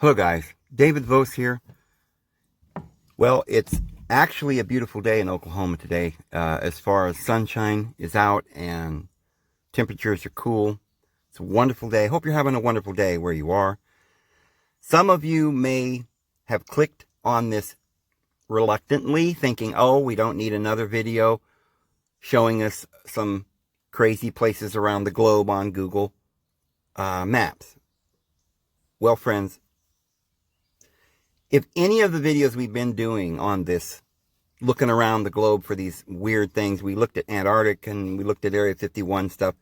Hello guys, David Vos here. Well, it's actually a beautiful day in Oklahoma today. As far as sunshine is out and temperatures are cool. It's a wonderful day. Hope you're having a wonderful day where you are. Some of you may have clicked on this reluctantly, thinking, oh, we don't need another video showing us some crazy places around the globe on Google Maps. Well, friends, if any of the videos we've been doing on this, looking around the globe for these weird things, we looked at Antarctica and we looked at Area 51 stuff,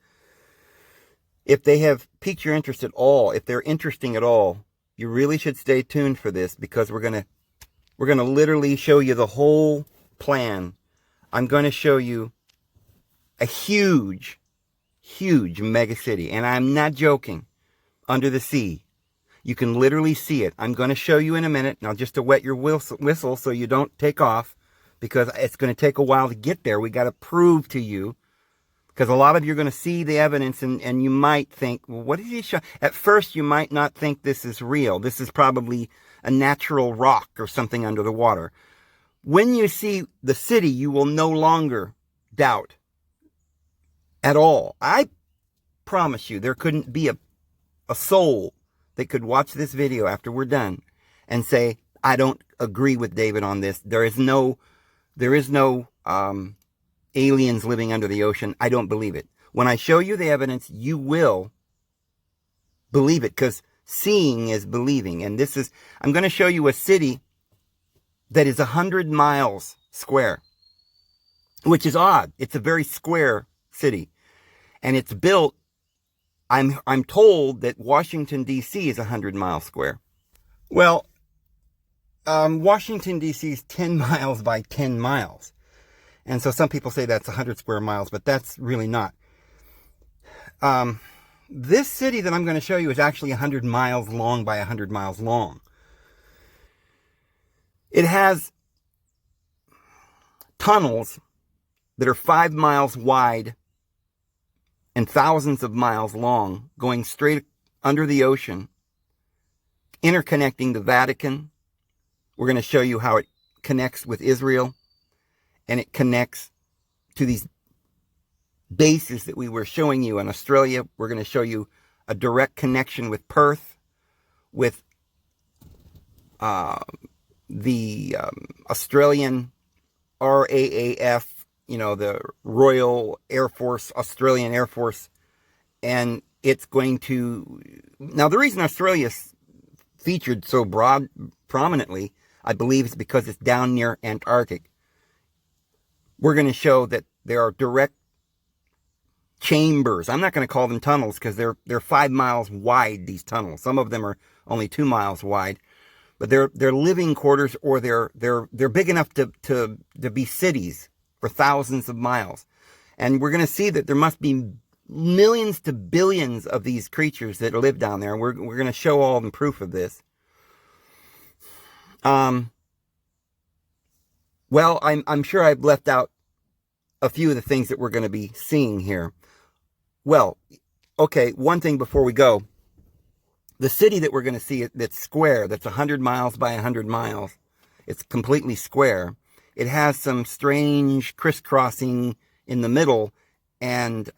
if they have piqued your interest at all, if they're interesting at all, you really should stay tuned for this, because we're gonna literally show you the whole plan. I'm going to show you a huge mega city, and I'm not joking, under the sea. You can literally see it. I'm going to show you in a minute. Now, just to wet your whistle so you don't take off, because it's going to take a while to get there. We got to prove to you, because a lot of you are going to see the evidence and you might think, well, what is he showing? At first, you might not think this is real. This is probably a natural rock or something under the water. When you see the city, you will no longer doubt at all. I promise you, there couldn't be a soul that could watch this video after we're done and say, I don't agree with David on this. There is no aliens living under the ocean. I don't believe it. When I show you the evidence, you will believe it, because seeing is believing. And I'm going to show you a city that is 100 miles square, which is odd. It's a very square city, and it's built, I'm told that Washington, D.C. is 100 miles square. Well, Washington, D.C. is 10 miles by 10 miles. And so some people say that's 100 square miles, but that's really not. This city that I'm going to show you is actually 100 miles long by 100 miles long. It has tunnels that are 5 miles wide and thousands of miles long, going straight under the ocean, interconnecting the Vatican. We're going to show you how it connects with Israel, and it connects to these bases that we were showing you in Australia. We're going to show you a direct connection with Perth, with the Australian RAAF, the Royal Air Force, Australian Air Force. And it's going to... Now, the reason Australia's featured so prominently, I believe, is because it's down near Antarctic. We're going to show that there are direct chambers. I'm not going to call them tunnels, because they're 5 miles wide, these tunnels. Some of them are only 2 miles wide. But they're living quarters, or they're big enough to be cities for thousands of miles. And we're going to see that there must be millions to billions of these creatures that live down there. And we're going to show all the proof of this. Well, I'm sure I've left out a few of the things that we're going to be seeing here. Well, okay, one thing before we go. The city that we're going to see, that's square, that's 100 miles by 100 miles, it's completely square. It has some strange crisscrossing in the middle, and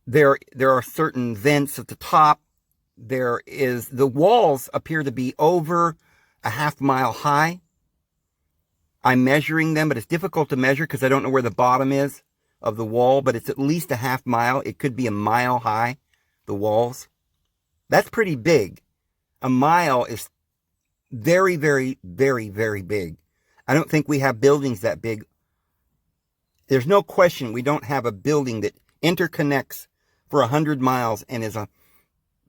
there are certain vents at the top. The walls appear to be over a half mile high. I'm measuring them, but it's difficult to measure because I don't know where the bottom is of the wall, but it's at least a half mile. It could be a mile high, the walls. That's pretty big. A mile is very, very, very, very big. I don't think we have buildings that big. There's no question we don't have a building that interconnects for 100 miles and is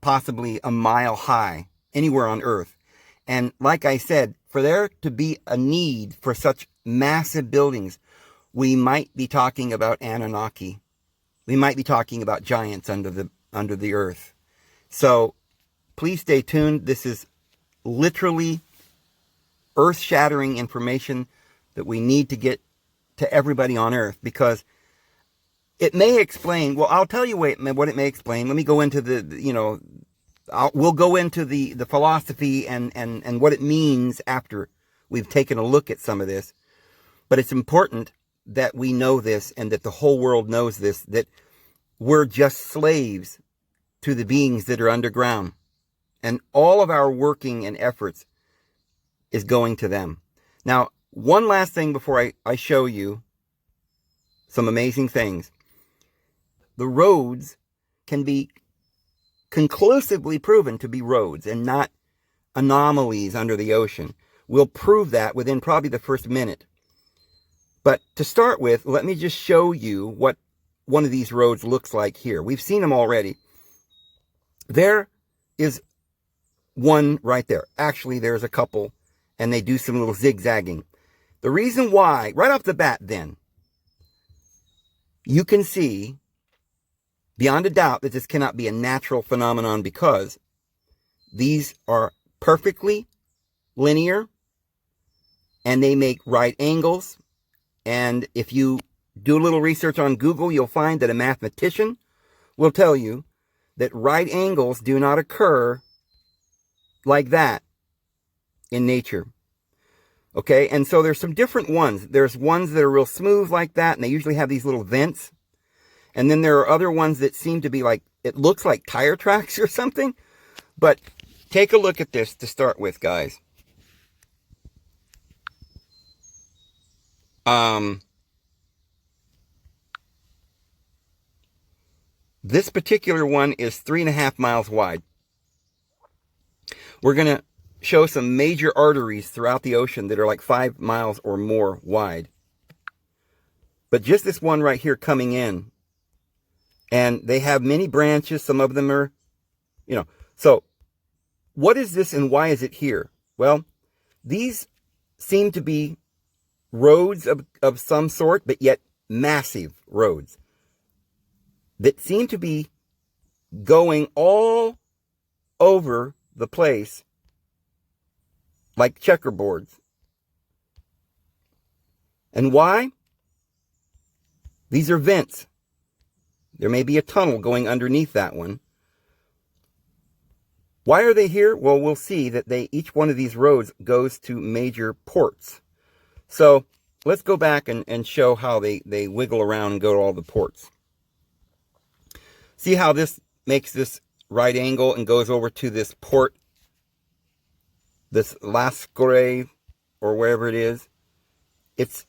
possibly a mile high anywhere on Earth. And like I said, for there to be a need for such massive buildings, we might be talking about Anunnaki. We might be talking about giants under the earth. So please stay tuned. This is literally earth-shattering information that we need to get to everybody on Earth, because it may explain, well, I'll tell you what it may explain. Let me go into we'll go into the philosophy and what it means after we've taken a look at some of this. But it's important that we know this and that the whole world knows this, that we're just slaves to the beings that are underground. And all of our working and efforts is going to them. Now, one last thing before I show you some amazing things. The roads can be conclusively proven to be roads and not anomalies under the ocean. We'll prove that within probably the first minute. But to start with, let me just show you what one of these roads looks like here. We've seen them already. There is one right there. Actually, there's a couple, and they do some little zigzagging. The reason why, right off the bat then, you can see beyond a doubt that this cannot be a natural phenomenon because these are perfectly linear and they make right angles. And if you do a little research on Google, you'll find that a mathematician will tell you that right angles do not occur like that in nature. Okay, and so there's some different ones. There's ones that are real smooth like that, and they usually have these little vents. And then there are other ones that seem to be like, it looks like tire tracks or something. But take a look at this to start with, guys. This particular one is 3.5 miles wide. We're going to show some major arteries throughout the ocean that are like 5 miles or more wide. But just this one right here coming in. And they have many branches. Some of them are, So, what is this and why is it here? Well, these seem to be roads of some sort, but yet massive roads that seem to be going all over the place like checkerboards. And why? These are vents. There may be a tunnel going underneath that one. Why are they here? Well, we'll see that each one of these roads goes to major ports. So let's go back and show how they wiggle around and go to all the ports. See how this makes this right angle and goes over to this port, this Lascaux, or wherever it is. It's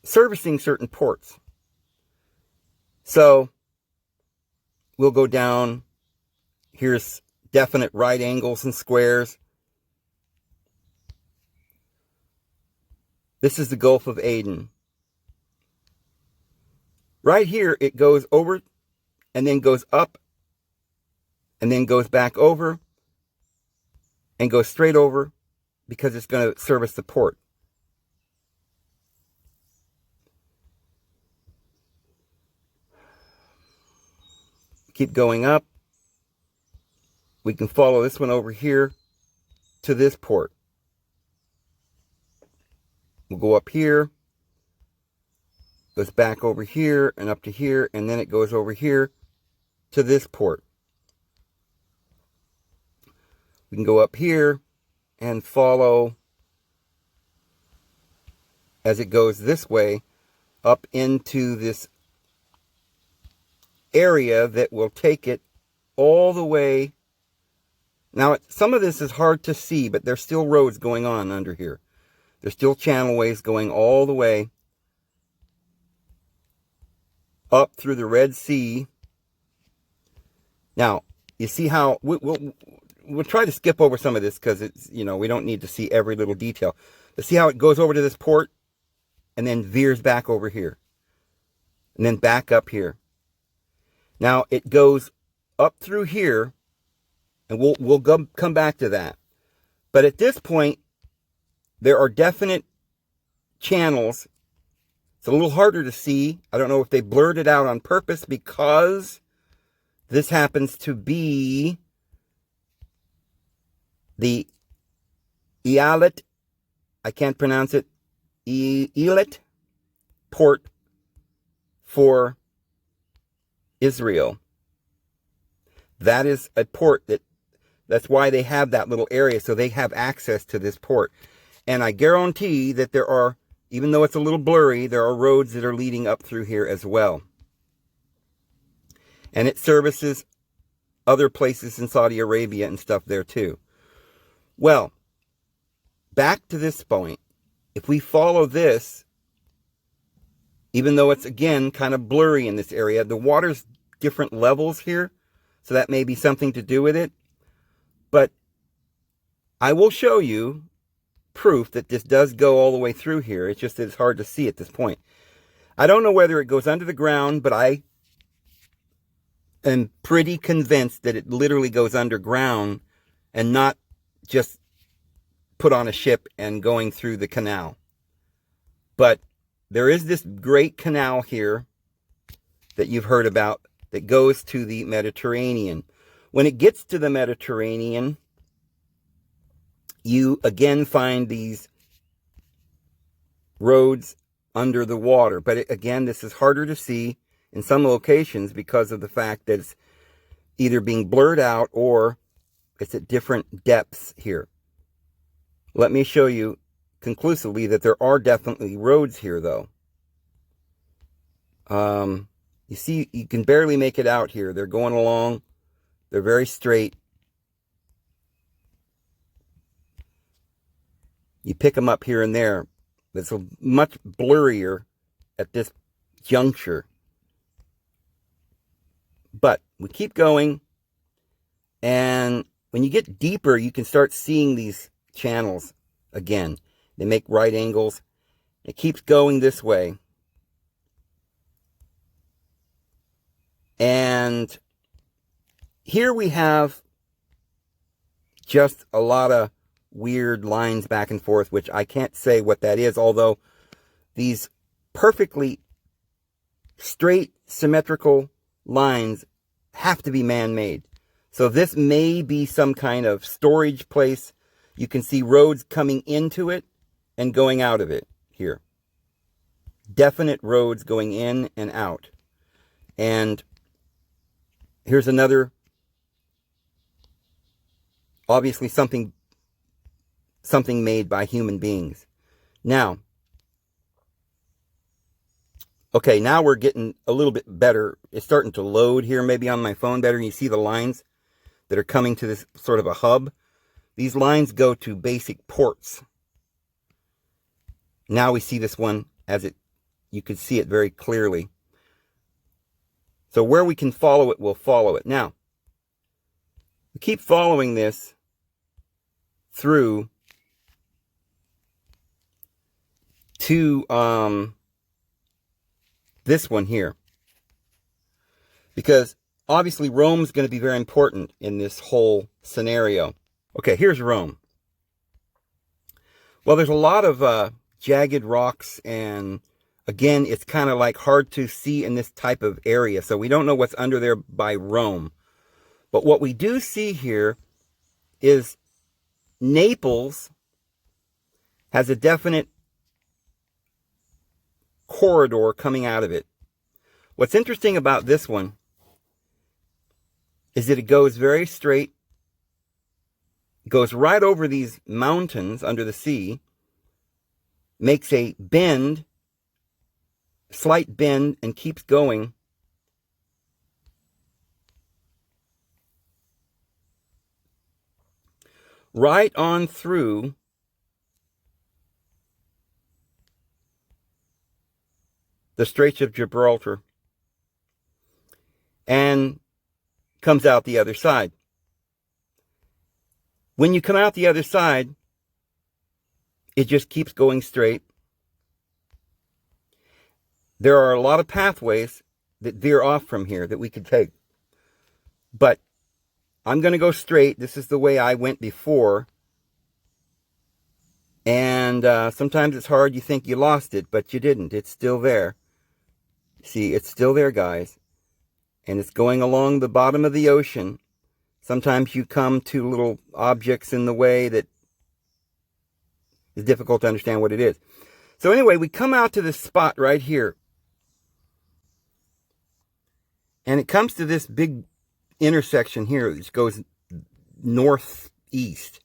servicing certain ports. So we'll go down. Here's definite right angles and squares. This is the Gulf of Aden. Right here, it goes over and then goes up and then goes back over and goes straight over because it's going to service the port. Keep going up. We can follow this one over here to this port. We'll go up here, goes back over here and up to here, and then it goes over here to this port. We can go up here and follow as it goes this way up into this area that will take it all the way. Now, some of this is hard to see, but there's still roads going on under here. There's still channelways going all the way up through the Red Sea. Now, you see how we'll try to skip over some of this because it's, we don't need to see every little detail. But see how it goes over to this port and then veers back over here and then back up here. Now, it goes up through here, and we'll come back to that. But at this point, there are definite channels. It's a little harder to see. I don't know if they blurred it out on purpose because this happens to be the Ealet, I can't pronounce it, Ealet port for Israel. that is a port that's why they have that little area, so they have access to this port. And I guarantee that there are, even though it's a little blurry, there are roads that are leading up through here as well. And it services other places in Saudi Arabia and stuff there too. Well, back to this point. If we follow this, even though it's, again, kind of blurry in this area, the water's different levels here, so that may be something to do with it. But I will show you proof that this does go all the way through here. It's just that it's hard to see at this point. I don't know whether it goes under the ground, but I am pretty convinced that it literally goes underground and not just put on a ship and going through the canal. But there is this great canal here that you've heard about that goes to the Mediterranean. When it gets to the Mediterranean, you again find these roads under the water. But again, this is harder to see in some locations because of the fact that it's either being blurred out or it's at different depths here. Let me show you conclusively that there are definitely roads here, though. You see, you can barely make it out here. They're going along. They're very straight. You pick them up here and there. It's much blurrier at this juncture. But we keep going. And when you get deeper, you can start seeing these channels again. They make right angles. It keeps going this way. And here we have just a lot of weird lines back and forth, which I can't say what that is, although these perfectly straight, symmetrical lines have to be man-made. So this may be some kind of storage place. You can see roads coming into it and going out of it here. Definite roads going in and out. And here's another, obviously something made by human beings. Now, okay, now we're getting a little bit better. It's starting to load here, maybe on my phone better, and you see the lines that are coming to this sort of a hub. These lines go to basic ports. Now we see this one as you can see it very clearly. So where we can follow it, we'll follow it. Now, we keep following this through to this one here. Because obviously Rome's going to be very important in this whole scenario. Okay, here's Rome. Well, there's a lot of jagged rocks, and again, it's kind of like hard to see in this type of area. So we don't know what's under there by Rome. But what we do see here is Naples has a definite corridor coming out of it. What's interesting about this one is that it goes very straight, goes right over these mountains under the sea, makes a bend, slight bend, and keeps going. Right on through the Straits of Gibraltar and comes out the other side. When you come out the other side, it just keeps going straight. There are a lot of pathways that veer off from here that we could take. But I'm going to go straight. This is the way I went before. And sometimes it's hard. You think you lost it, but you didn't. It's still there. See, it's still there, guys. And it's going along the bottom of the ocean. Sometimes you come to little objects in the way that is difficult to understand what it is. So anyway, we come out to this spot right here. And it comes to this big intersection here which goes northeast.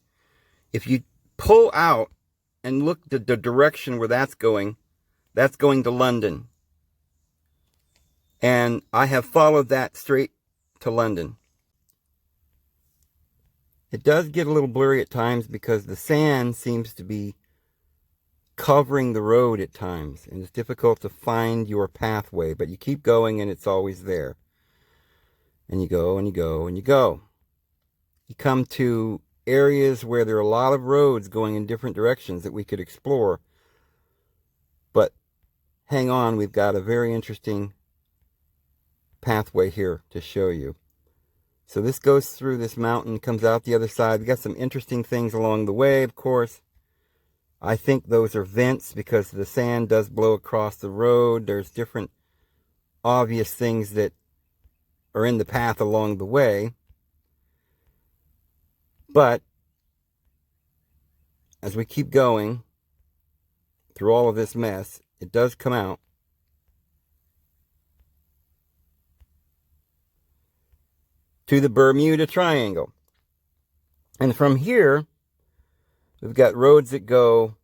If you pull out and look at the direction where that's going to London. And I have followed that straight to London. It does get a little blurry at times because the sand seems to be covering the road at times, and it's difficult to find your pathway, but you keep going and it's always there. And you go and you go and you go. You come to areas where there are a lot of roads going in different directions that we could explore. But hang on, we've got a very interesting pathway here to show you. So this goes through this mountain, comes out the other side. We got some interesting things along the way, of course. I think those are vents because the sand does blow across the road. There's different obvious things that are in the path along the way. But as we keep going through all of this mess, it does come out to the Bermuda Triangle. And from here, we've got roads that go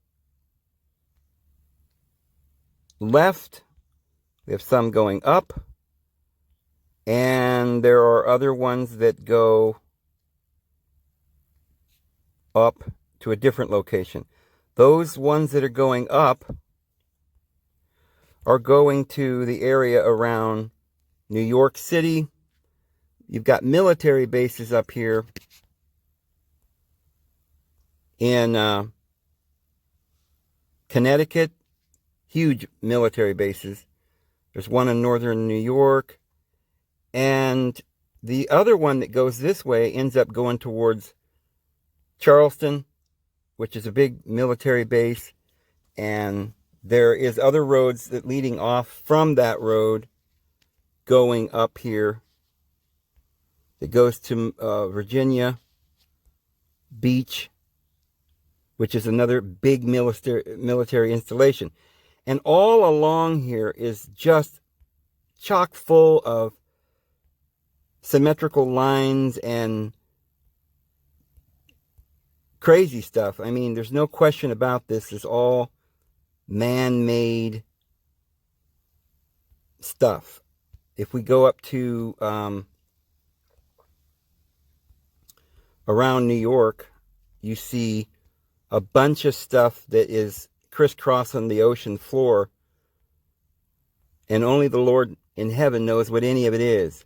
left. We have some going up. And there are other ones that go up to a different location. Those ones that are going up are going to the area around New York City. You've got military bases up here in Connecticut. Huge military bases. There's one in northern New York. And the other one that goes this way ends up going towards Charleston, which is a big military base. And there is other roads that leading off from that road going up here. It goes to Virginia Beach, which is another big military installation. And all along here is just chock full of symmetrical lines and crazy stuff. I mean, there's no question about this. It's all man-made stuff. If we go up to around New York, you see a bunch of stuff that is crisscrossing the ocean floor, and only the Lord in heaven knows what any of it is.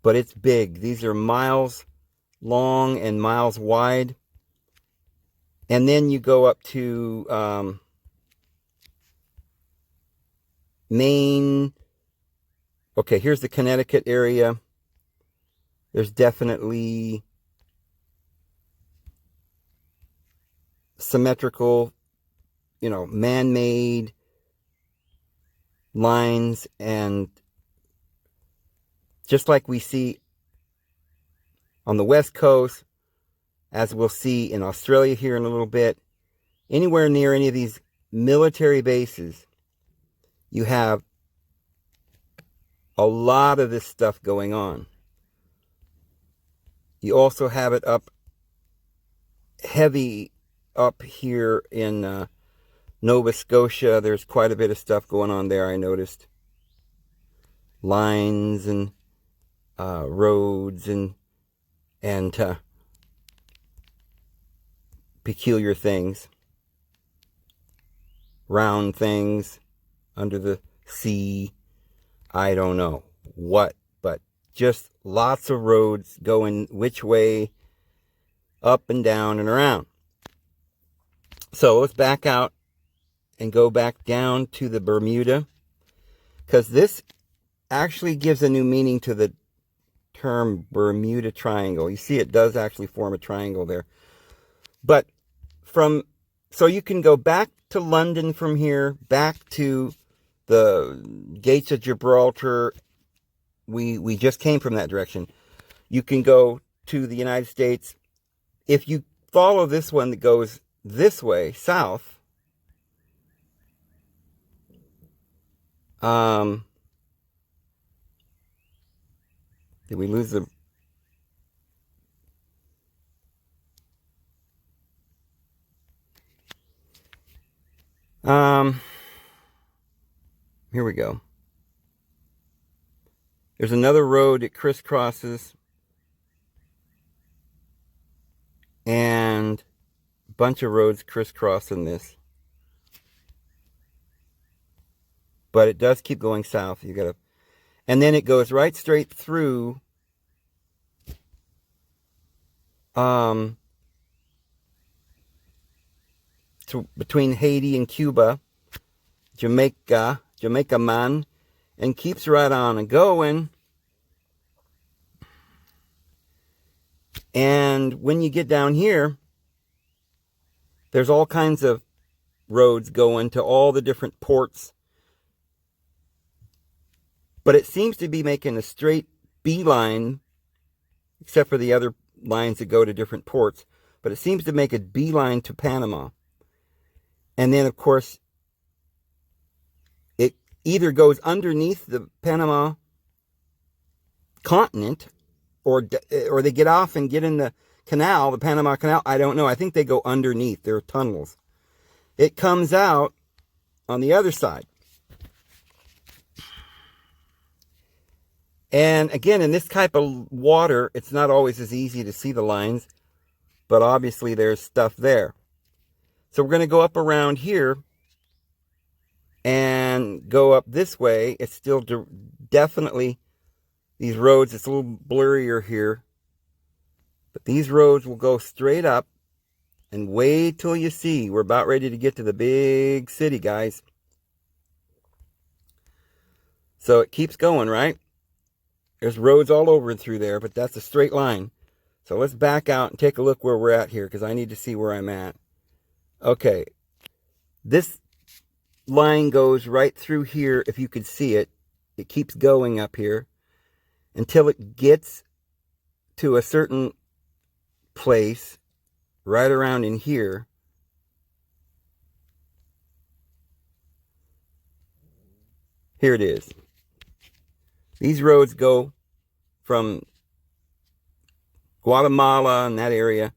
But it's big. These are miles long and miles wide. And then you go up to Maine. Okay, here's the Connecticut area. There's definitely symmetrical, man-made lines, and just like we see on the West Coast, as we'll see in Australia here in a little bit, anywhere near any of these military bases, you have a lot of this stuff going on. You also have it up heavy up here in Nova Scotia. There's quite a bit of stuff going on there, I noticed. Lines and roads and peculiar things. Round things under the sea. I don't know what, but just lots of roads going which way, up and down and around. So let's back out and go back down to the Bermuda, because this actually gives a new meaning to the term Bermuda Triangle. You see, it does actually form a triangle there. But so you can go back to London from here, back to the Gates of Gibraltar. We just came from that direction. You can go to the United States. If you follow this one that goes this way, south, Did we lose the... Here we go. There's another road it crisscrosses. And a bunch of roads crisscrossing this. But it does keep going south. You gotta... And then it goes right straight through between Haiti and Cuba, Jamaica man, and keeps right on and going. And when you get down here, there's all kinds of roads going to all the different ports. But it seems to be making a straight beeline, except for the other lines that go to different ports. But it seems to make a beeline to Panama. And then, of course, it either goes underneath the Panama continent, or they get off and get in the canal, the Panama Canal. I don't know. I think they go underneath. There are tunnels. It comes out on the other side. And again, in this type of water, it's not always as easy to see the lines, but obviously there's stuff there. So we're going to go up around here and go up this way. It's still definitely these roads. It's a little blurrier here, but these roads will go straight up, and wait till you see. We're about ready to get to the big city, guys. So it keeps going, right? There's roads all over through there, but that's a straight line. So let's back out and take a look where we're at here, because I need to see where I'm at. Okay. This line goes right through here, if you could see it. It keeps going up here until it gets to a certain place right around in here. Here it is. These roads go from Guatemala and that area.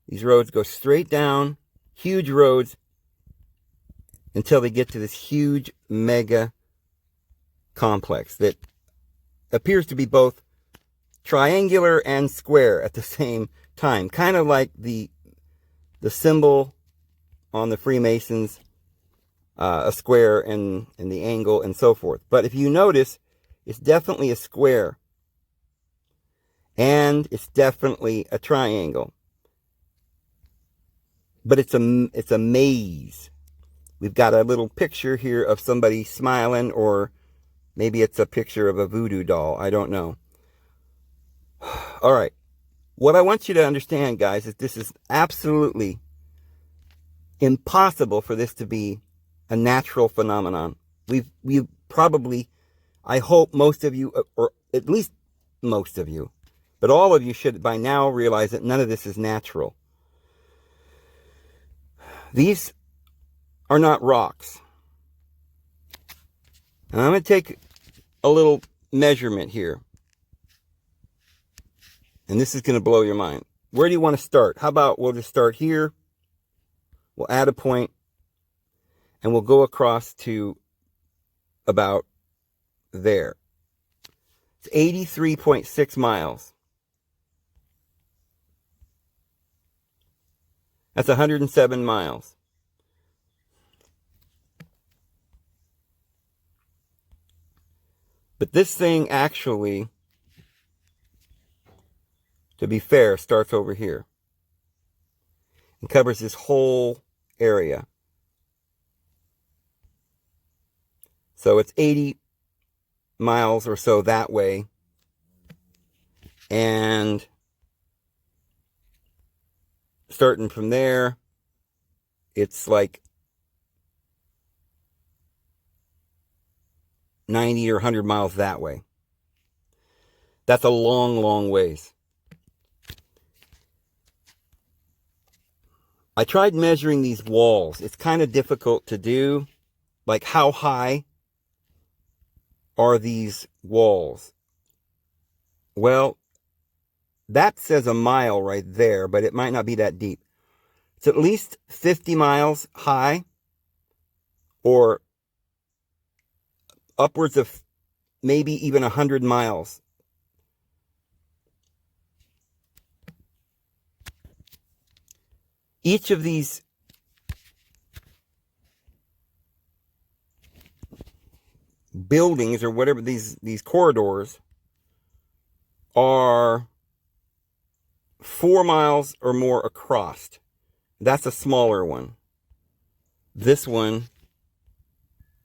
These roads go straight down, huge roads, until they get to this huge mega complex that appears to be both triangular and square at the same time. Kind of like the symbol on the Freemasons, a square and the angle and so forth. But if you notice, it's definitely a square. And it's definitely a triangle. But it's a maze. We've got a little picture here of somebody smiling, or maybe it's a picture of a voodoo doll. I don't know. All right. What I want you to understand, guys, is this is absolutely impossible for this to be a natural phenomenon. We've probably, I hope most of you, or at least most of you, but all of you should by now realize that none of this is natural. These are not rocks. And I'm going to take a little measurement here. And this is going to blow your mind. Where do you want to start? How about we'll just start here. We'll add a point. And we'll go across to about there. It's 83.6 miles. That's 107 miles. But this thing actually, to be fair, starts over here and covers this whole area. So it's 80 miles or so that way. And starting from there, it's like 90 or 100 miles that way. That's a long, long ways. I tried measuring these walls. It's kind of difficult to do. Like, how high are these walls? Well, that says a mile right there, but it might not be that deep. It's at least 50 miles high, or upwards of maybe even 100 miles. Each of these buildings, or whatever, these corridors, are 4 miles or more across. That's a smaller one. This one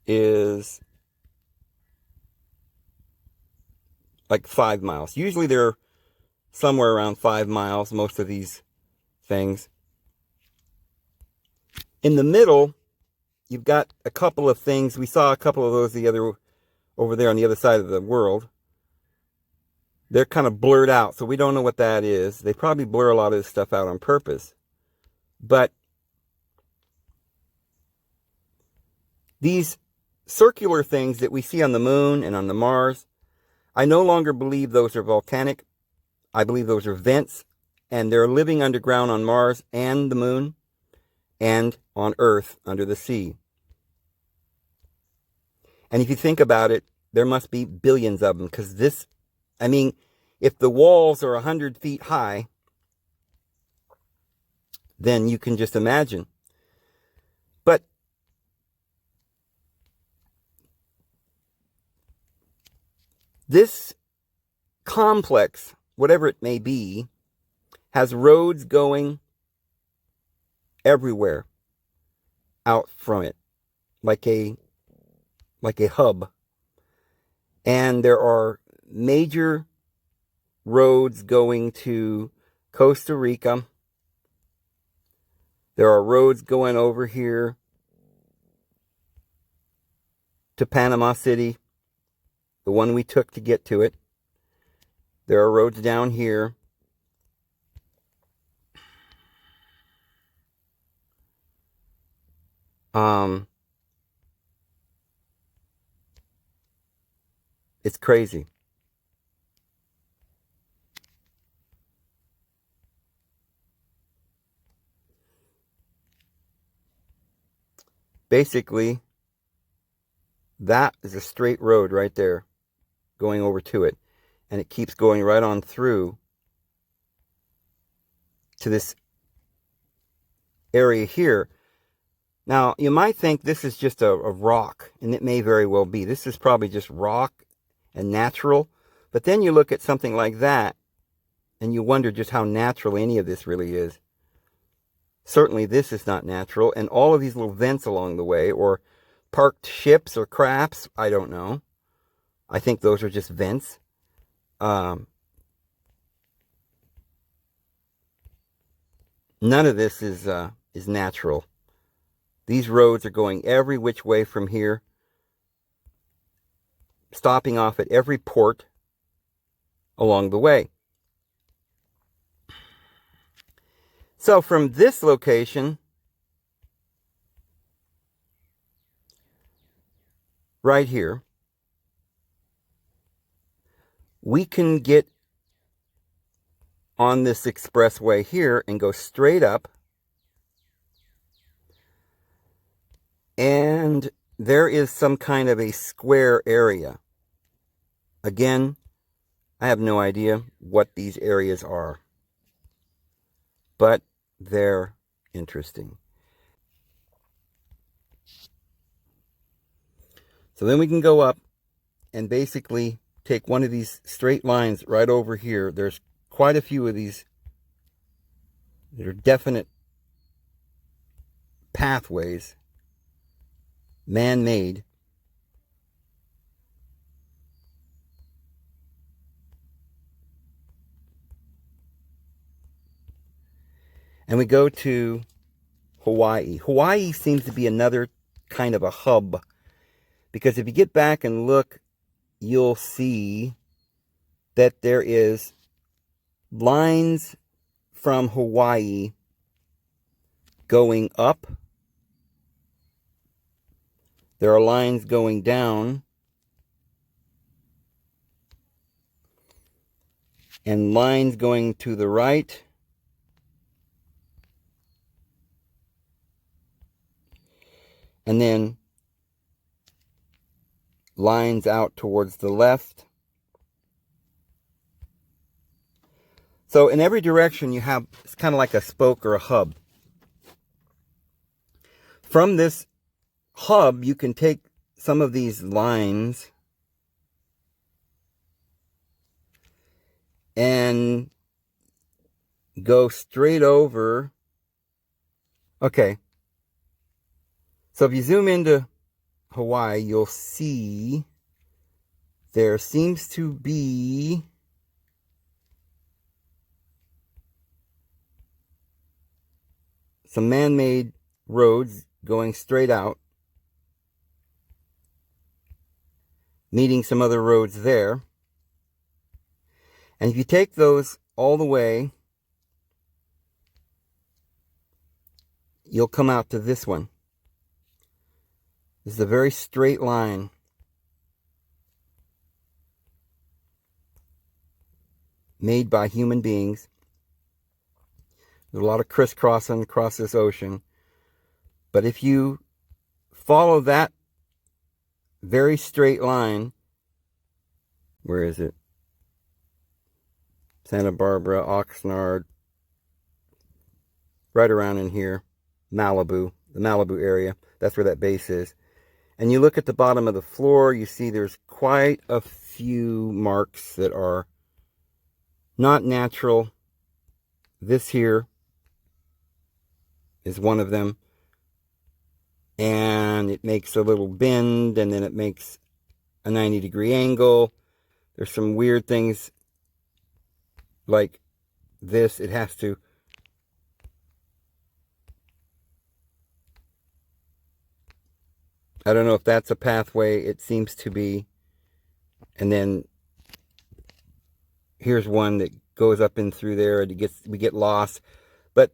is like 5 miles. Usually they're somewhere around 5 miles, most of these things. In the middle, you've got a couple of things. We saw a couple of those over there on the other side of the world. They're kind of blurred out, so we don't know what that is. They probably blur a lot of this stuff out on purpose. But these circular things that we see on the moon and on the Mars, I no longer believe those are volcanic. I believe those are vents, and they're living underground on Mars and the moon, and on Earth under the sea. And if you think about it, there must be billions of them, because if the walls are 100 feet high, then you can just imagine. But this complex, whatever it may be, has roads going everywhere out from it, like a hub. And there are major roads going to Costa Rica. There are roads going over here to Panama City, the one we took to get to it. There are roads down here. It's crazy. Basically, that is a straight road right there going over to it. And it keeps going right on through to this area here. Now, you might think this is just a rock, and it may very well be. This is probably just rock and natural. But then you look at something like that, and you wonder just how natural any of this really is. Certainly this is not natural, and all of these little vents along the way, or parked ships or crafts, I don't know. I think those are just vents. None of this is natural. These roads are going every which way from here, stopping off at every port along the way. So from this location, right here, we can get on this expressway here and go straight up. And there is some kind of a square area. Again, I have no idea what these areas are, but they're interesting. So then we can go up and basically take one of these straight lines right over here. There's quite a few of these that are definite pathways, man-made. And we go to Hawaii. Hawaii seems to be another kind of a hub, because if you get back and look, you'll see that there is lines from Hawaii going up. There are lines going down. and lines going to the right. And then lines out towards the left. So in every direction you have, it's kind of like a spoke or a hub. From this hub, you can take some of these lines and go straight over. Okay. So if you zoom into Hawaii, you'll see there seems to be some man-made roads going straight out, meeting some other roads there. And if you take those all the way, you'll come out to this one. This is a very straight line. Made by human beings. There's a lot of crisscrossing across this ocean. But if you follow that very straight line, where is it? Santa Barbara, Oxnard, right around in here, Malibu, the Malibu area. That's where that base is. And you look at the bottom of the floor, you see there's quite a few marks that are not natural. This here is one of them. And it makes a little bend, and then it makes a 90-degree angle. There's some weird things like this. It has to I don't know if that's a pathway. It seems to be. And then here's one that goes up in through there, and we get lost. But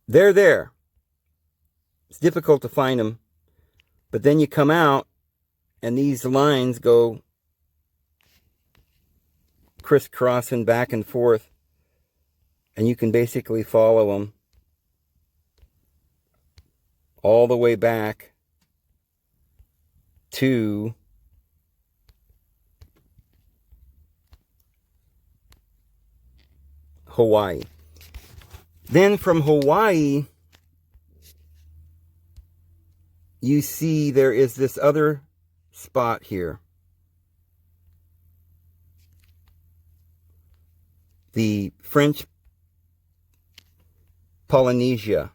they're there. It's difficult to find them. But then you come out, and these lines go crisscrossing back and forth. And you can basically follow them all the way back to Hawaii. Then from Hawaii, you see there is this other spot here. The French Polynesia.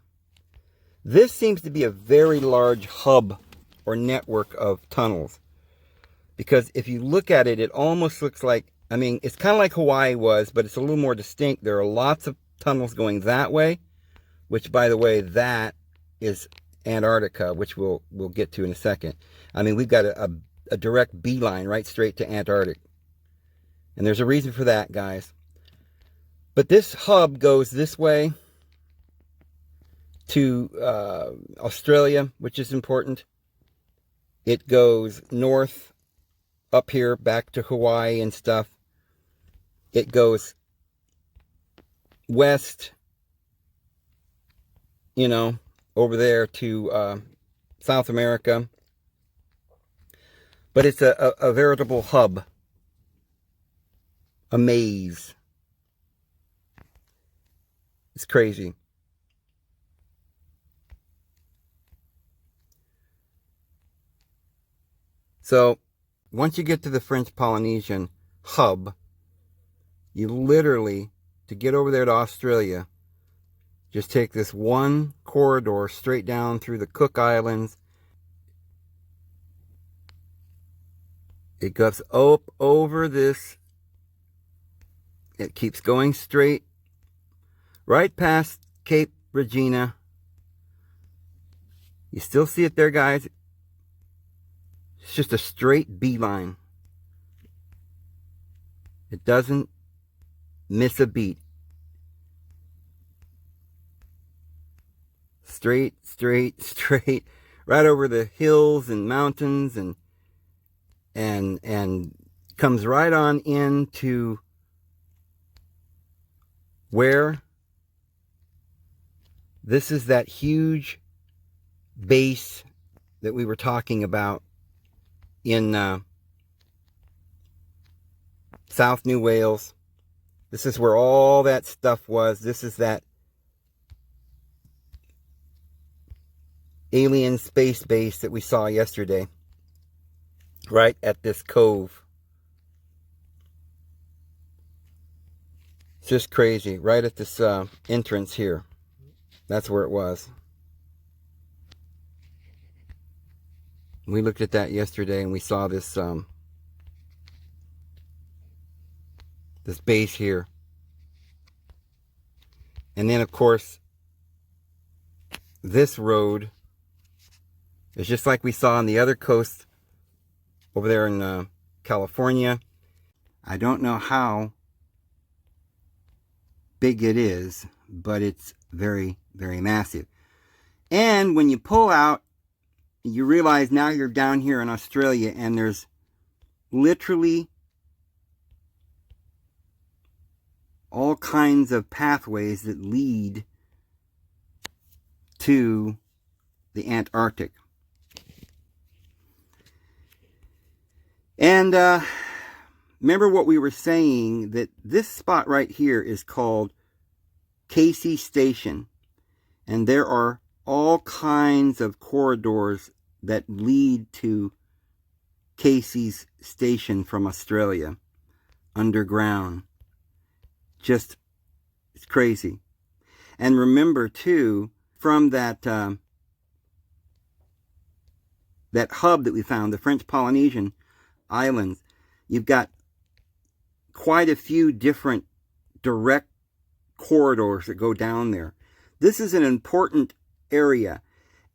This seems to be a very large hub or network of tunnels. Because if you look at it, it almost looks like, I mean, it's kind of like Hawaii was, but it's a little more distinct. There are lots of tunnels going that way, which, by the way, that is Antarctica, which we'll get to in a second. I mean, we've got a direct beeline right straight to Antarctic. And there's a reason for that, guys. But this hub goes this way to Australia, which is important. It goes north up here back to Hawaii and stuff. It goes west, you know, over there to South America. But it's a veritable hub, a maze. It's crazy. So, once you get to the French Polynesian hub, you literally, to get over there to Australia, just take this one corridor straight down through the Cook Islands. It goes up over this. It keeps going straight, right past Cape Regina. You still see it there, guys. It's just a straight beeline. It doesn't miss a beat. Straight, straight, straight, right over the hills and mountains, and comes right on into where this is that huge base that we were talking about in South New Wales. This is where all that stuff was. This is that alien space base that we saw yesterday, right at this cove. It's just crazy, right at this entrance here. That's where it was. We looked at that yesterday and we saw this this base here. And then of course this road is just like we saw on the other coast over there in California. I don't know how big it is, but it's very, very massive. And when you pull out, you realize now you're down here in Australia and there's literally all kinds of pathways that lead to the Antarctic. And remember what we were saying, that this spot right here is called Casey Station. And there are all kinds of corridors that lead to Casey's Station from Australia, underground. Just, it's crazy. And remember too, from that that hub that we found, the French Polynesian islands, you've got quite a few different direct corridors that go down there. This is an important area,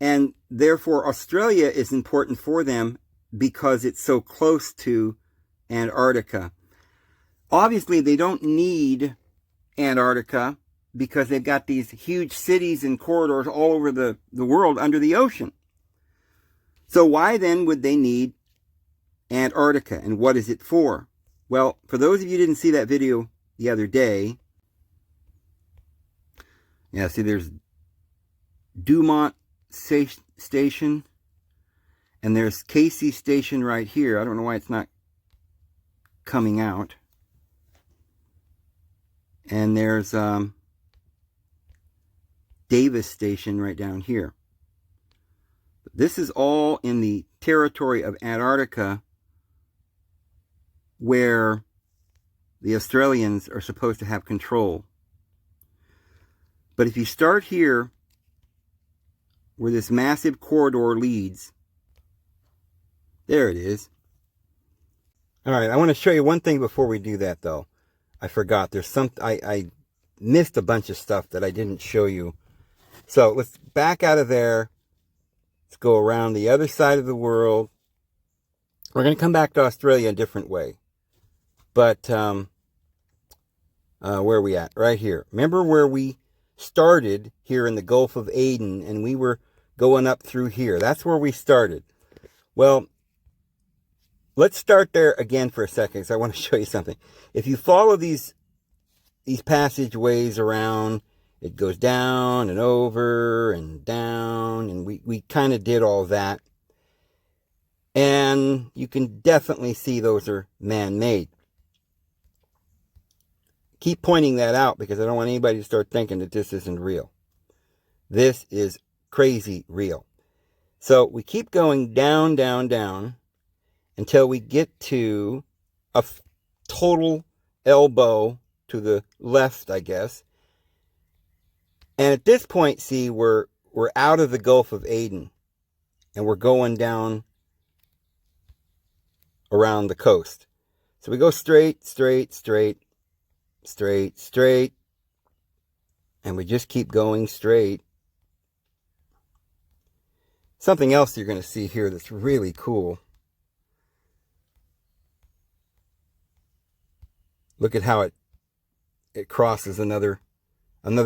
and therefore Australia is important for them because it's so close to Antarctica. Obviously, they don't need Antarctica because they've got these huge cities and corridors all over the world under the ocean. So why then would they need Antarctica, and what is it for? Well, for those of you who didn't see that video the other day, yeah, see there's Dumont Station, and there's Casey Station right here. I don't know why it's not coming out. And there's Davis Station right down here. This is all in the territory of Antarctica, where the Australians are supposed to have control. But if you start here, where this massive corridor leads, there it is. All right, I want to show you one thing before we do that, though. I forgot. There's some. I missed a bunch of stuff that I didn't show you. So let's back out of there. Let's go around the other side of the world. We're going to come back to Australia a different way. But where are we at? Right here. Remember where we started here in the Gulf of Aden, and we were going up through here. That's where we started. Well, let's start there again for a second, because I want to show you something. If you follow these passageways around, it goes down and over and down, and we kind of did all that. And you can definitely see those are man-made. Keep pointing that out because I don't want anybody to start thinking that this isn't real. This is crazy real. So we keep going down, down, down until we get to a total elbow to the left, I guess. And at this point, see, we're out of the Gulf of Aden, and we're going down around the coast. So we go straight, straight, straight, straight, straight, and we just keep going straight. Something else you're going to see here that's really cool. Look at how it crosses another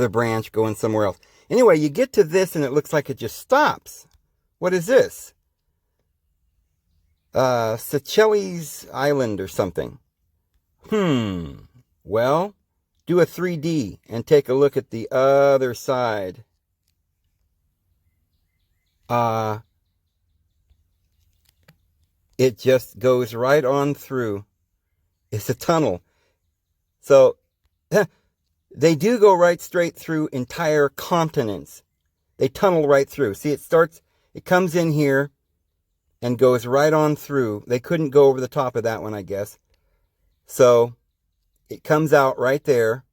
branch going somewhere else. Anyway, you get to this and it looks like it just stops. What is this? Seychelles Island or something. Well, do a 3D and take a look at the other side. It just goes right on through. It's a tunnel. So they do go right straight through entire continents. They tunnel right through. See, it comes in here and goes right on through. They couldn't go over the top of that one, I guess. So it comes out right there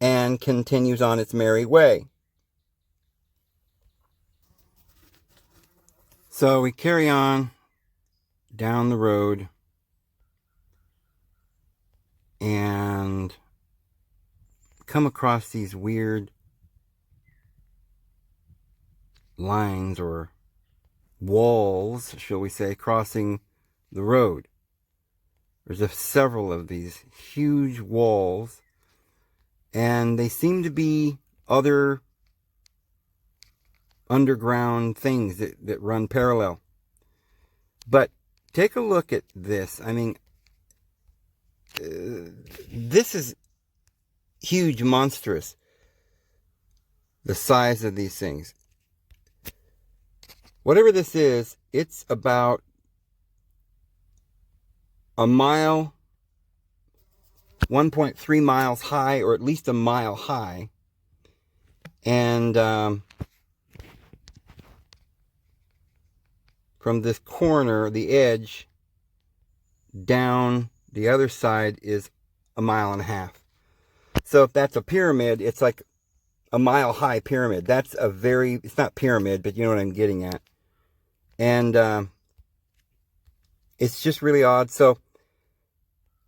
and continues on its merry way. So we carry on down the road and come across these weird lines or walls, shall we say, crossing the road. There's several of these huge walls, and they seem to be other underground things that run parallel. But take a look at this. I mean, this is huge, monstrous, the size of these things. Whatever this is, it's about a mile, 1.3 miles high, or at least a mile high. And from this corner, the edge, down the other side is a mile and a half. So if that's a pyramid, it's like a mile high pyramid. That's it's not pyramid, but you know what I'm getting at. And it's just really odd. So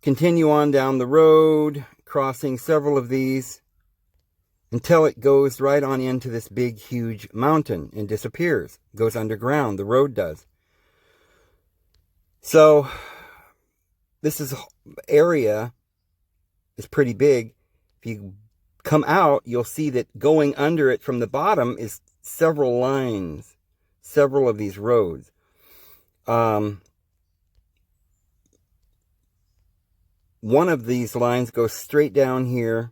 continue on down the road, crossing several of these until it goes right on into this big, huge mountain and disappears. Goes underground. The road does. So this area is pretty big. If you come out, you'll see that going under it from the bottom is several lines, several of these roads. One of these lines goes straight down here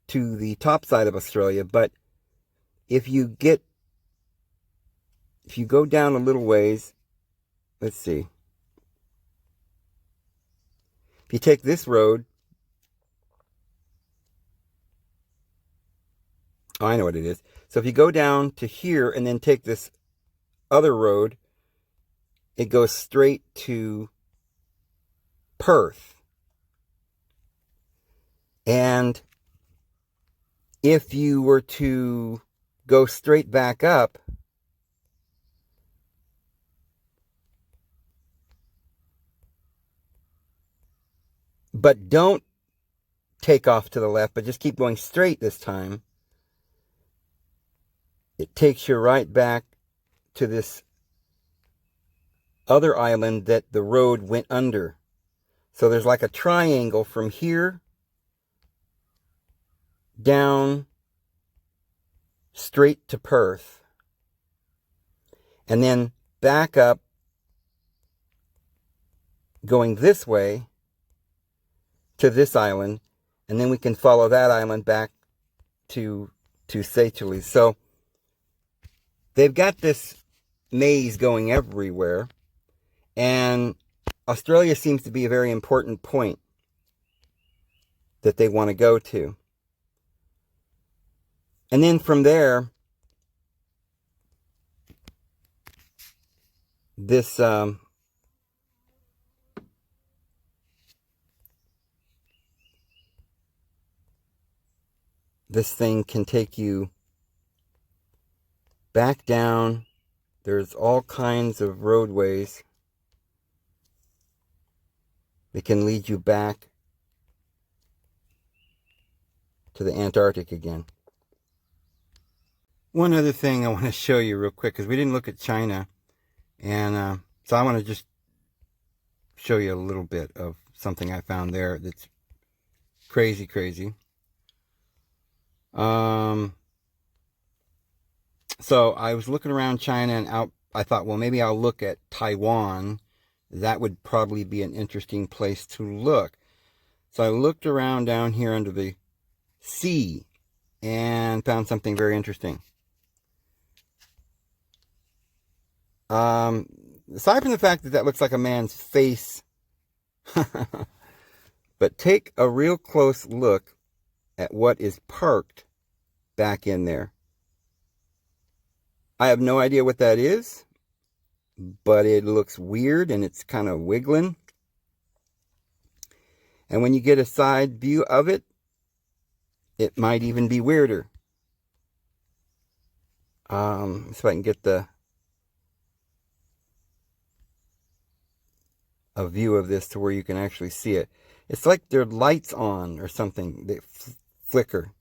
to the top side of Australia, but if you go down a little ways, let's see. If you take this road, oh, I know what it is. So if you go down to here and then take this other road, it goes straight to Perth. And if you were to go straight back up, but don't take off to the left, but just keep going straight this time, it takes you right back to this other island that the road went under. So there's like a triangle from here down straight to Perth, and then back up going this way to this island, and then we can follow that island back to Seychelles. So they've got this maze going everywhere, and Australia seems to be a very important point that they want to go to. And then from there, this this thing can take you back down. There's all kinds of roadways that can lead you back to the Antarctic again. One other thing I want to show you real quick, because we didn't look at China, and so I want to just show you a little bit of something I found there that's crazy, crazy. So I was looking around China, and I thought, well, maybe I'll look at Taiwan. That would probably be an interesting place to look. So I looked around down here under the sea and found something very interesting. Aside from the fact that that looks like a man's face, but take a real close look at what is parked back in there. I have no idea what that is, but it looks weird and it's kind of wiggling. And when you get a side view of it, it might even be weirder. So I can get a view of this to where you can actually see it. It's like there are lights on or something. They flicker.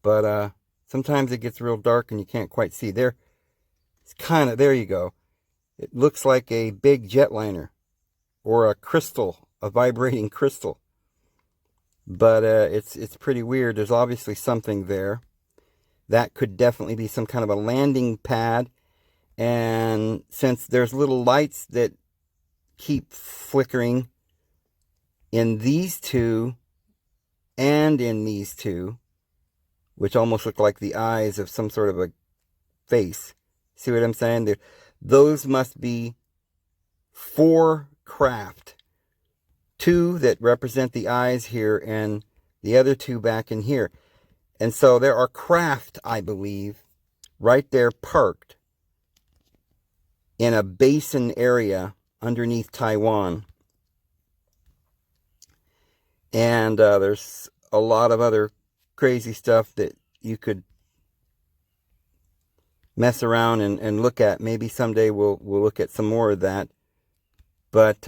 But sometimes it gets real dark and you can't quite see. There, it's kind of, there you go. It looks like a big jetliner or a crystal, a vibrating crystal. But it's pretty weird. There's obviously something there. That could definitely be some kind of a landing pad. And since there's little lights that keep flickering in these two and in these two, which almost look like the eyes of some sort of a face. See what I'm saying? Those must be 4 craft. 2 that represent the eyes here and the other 2 back in here. And so there are craft, I believe, right there parked in a basin area underneath Taiwan. And there's a lot of other crazy stuff that you could mess around and look at. Maybe someday we'll look at some more of that. But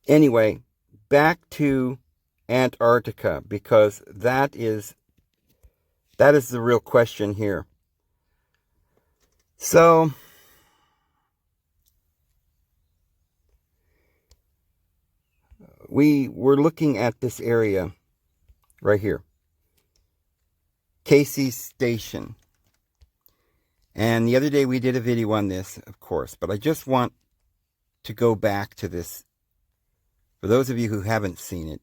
anyway, back to Antarctica, because that is the real question here. So we were looking at this area right here, Casey's Station. And the other day we did a video on this, of course, but I just want to go back to this. For those of you who haven't seen it,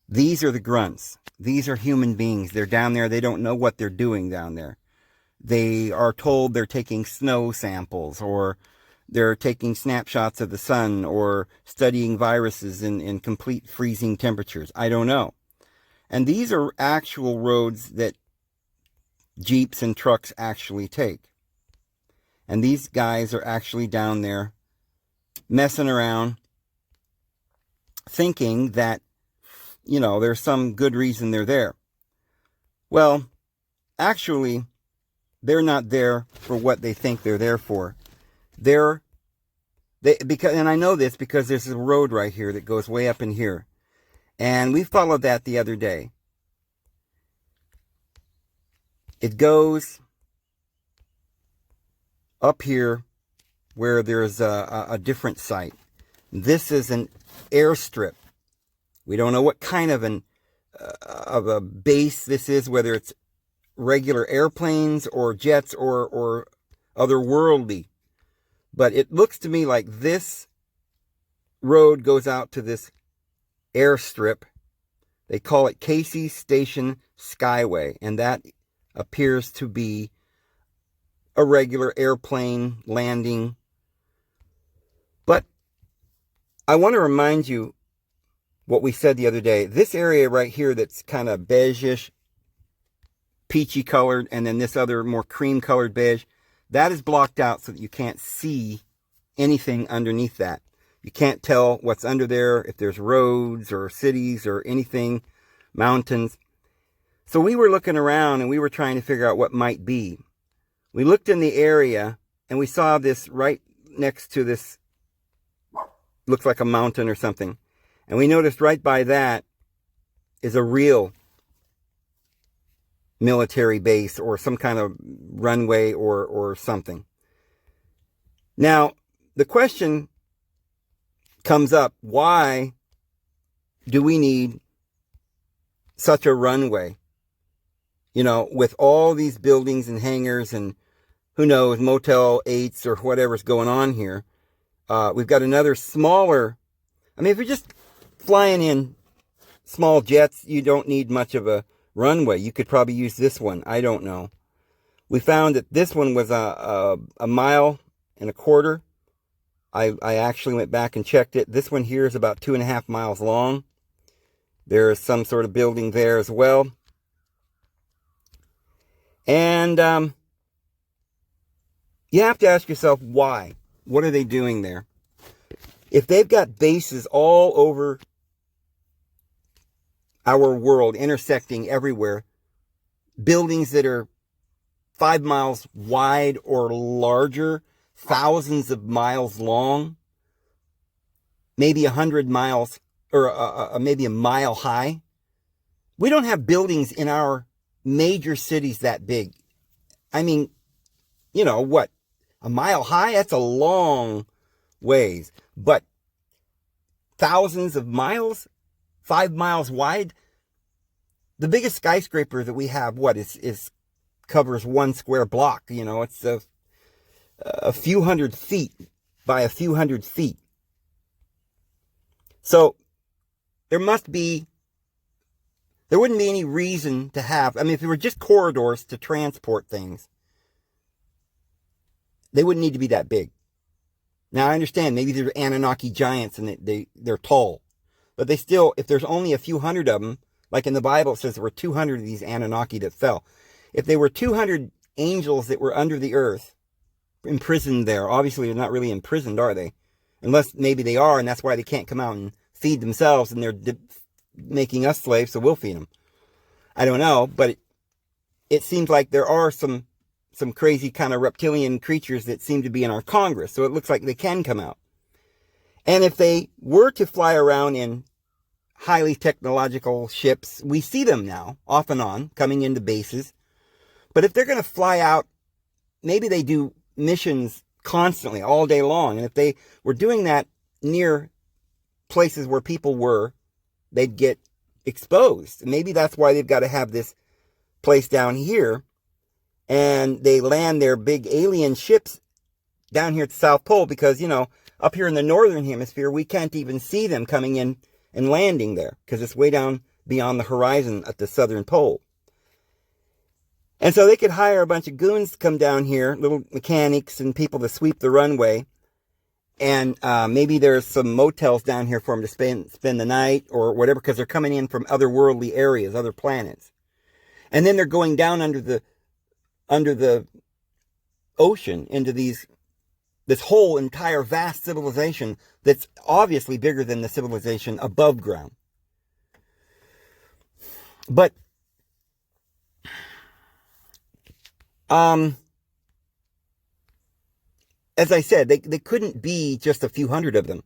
these are the grunts. These are human beings. They're down there. They don't know what they're doing down there. They are told they're taking snow samples, or they're taking snapshots of the sun, or studying viruses in complete freezing temperatures. I don't know. And these are actual roads that Jeeps and trucks actually take. And these guys are actually down there messing around, thinking that, you know, there's some good reason they're there. Well, actually, they're not there for what they think they're there for. And I know this because there's a road right here that goes way up in here. And we followed that the other day. It goes up here where there's a different site. This is an airstrip. We don't know what kind of a base this is, whether it's regular airplanes or jets or otherworldly. But it looks to me like this road goes out to this airstrip. They call it Casey's Station Skyway, and that appears to be a regular airplane landing. But I want to remind you what we said the other day. This area right here that's kind of beige-ish, peachy colored, and then this other more cream colored beige, that is blocked out so that you can't see anything underneath that. You can't tell what's under there, if there's roads or cities or anything, mountains. So we were looking around and we were trying to figure out what might be. We looked in the area and we saw this right next to this, looks like a mountain or something. And we noticed right by that is a real military base or some kind of runway or something. Now, the question comes up, why do we need such a runway? You know, with all these buildings and hangars and who knows, Motel 8s or whatever's going on here. We've got another smaller, I mean, if you're just flying in small jets, you don't need much of a runway. You could probably use this one. I don't know. We found that this one was a mile and a quarter. I actually went back and checked it. This one here is about 2.5 miles long. There is some sort of building there as well. And you have to ask yourself why. What are they doing there? If they've got bases all over our world, intersecting everywhere, buildings that are 5 miles wide or larger, thousands of miles long, maybe 100 miles or maybe a mile high. We don't have buildings in our major cities that big. I mean, you know what? A mile high? That's a long ways. But thousands of miles, 5 miles wide. The biggest skyscraper that we have, is covers 1 square block. You know, it's a few hundred feet by a few hundred feet. So there wouldn't be any reason to have, I mean, if there were just corridors to transport things, they wouldn't need to be that big. Now, I understand maybe they're Anunnaki giants and they're tall, but they still, if there's only a few hundred of them, like in the Bible, it says there were 200 of these Anunnaki that fell. If they were 200 angels that were under the earth, imprisoned there, obviously they're not really imprisoned, are they? Unless maybe they are, and that's why they can't come out and feed themselves, and they're making us slaves, so we'll feed them. I don't know, but it seems like there are some crazy kind of reptilian creatures that seem to be in our Congress, so it looks like they can come out. And if they were to fly around in highly technological ships, we see them now, off and on, coming into bases. But if they're going to fly out, maybe they do missions constantly, all day long. And if they were doing that near places where people were, they'd get exposed. And maybe that's why they've got to have this place down here. And they land their big alien ships down here at the South Pole because, you know, up here in the Northern Hemisphere, we can't even see them coming in and landing there because it's way down beyond the horizon at the Southern Pole. And so they could hire a bunch of goons to come down here, little mechanics and people to sweep the runway. And maybe there's some motels down here for them to spend the night or whatever, because they're coming in from otherworldly areas, other planets. And then they're going down under the ocean into this whole entire vast civilization that's obviously bigger than the civilization above ground. But as I said, they couldn't be just a few hundred of them.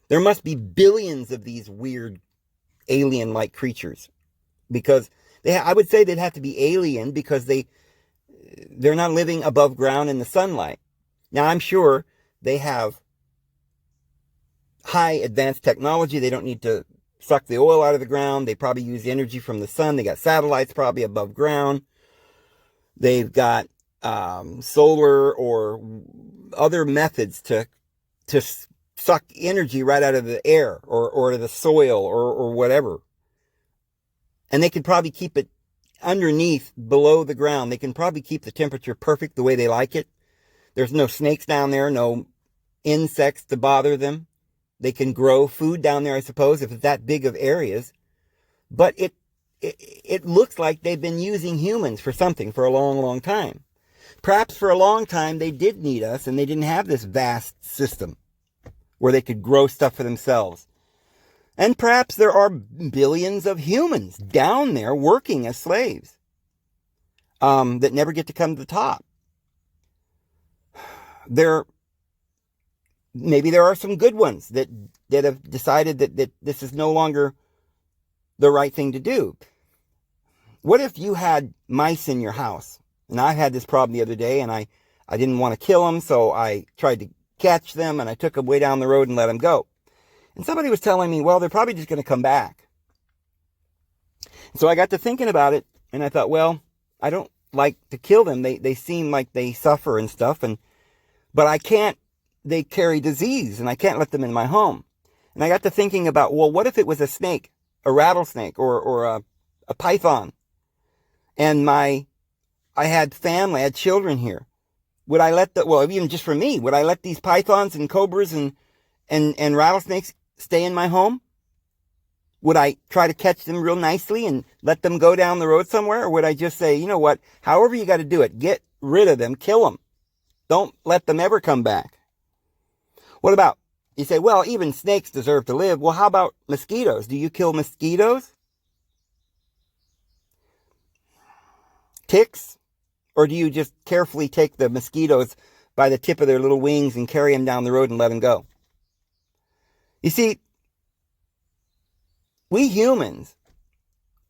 There must be billions of these weird alien-like creatures, because I would say they'd have to be alien because they're not living above ground in the sunlight. Now, I'm sure they have high advanced technology. They don't need to suck the oil out of the ground. They probably use energy from the sun. They got satellites probably above ground. They've got solar or other methods to suck energy right out of the air or the soil or whatever. And they could probably keep it underneath, below the ground. They can probably keep the temperature perfect the way they like it. There's no snakes down there, no insects to bother them. They can grow food down there, I suppose, if it's that big of areas. But it looks like they've been using humans for something for a long, long time. Perhaps for a long time they did need us and they didn't have this vast system where they could grow stuff for themselves. And perhaps there are billions of humans down there working as slaves that never get to come to the top. Maybe there are some good ones that have decided that this is no longer the right thing to do. What if you had mice in your house? And I had this problem the other day, and I didn't want to kill them, so I tried to catch them, and I took them way down the road and let them go. And somebody was telling me, well, they're probably just going to come back. So I got to thinking about it, and I thought, well, I don't like to kill them. They seem like they suffer and stuff, but I can't, they carry disease, and I can't let them in my home. And I got to thinking about, well, what if it was a snake, a rattlesnake, or a python? And I had family, I had children here. Would I let even just for me, would I let these pythons and cobras and rattlesnakes stay in my home? Would I try to catch them real nicely and let them go down the road somewhere? Or would I just say, you know what, however you got to do it, get rid of them, kill them. Don't let them ever come back. What about, you say, well, even snakes deserve to live. Well, how about mosquitoes? Do you kill mosquitoes? Ticks? Or do you just carefully take the mosquitoes by the tip of their little wings and carry them down the road and let them go? You see, we humans,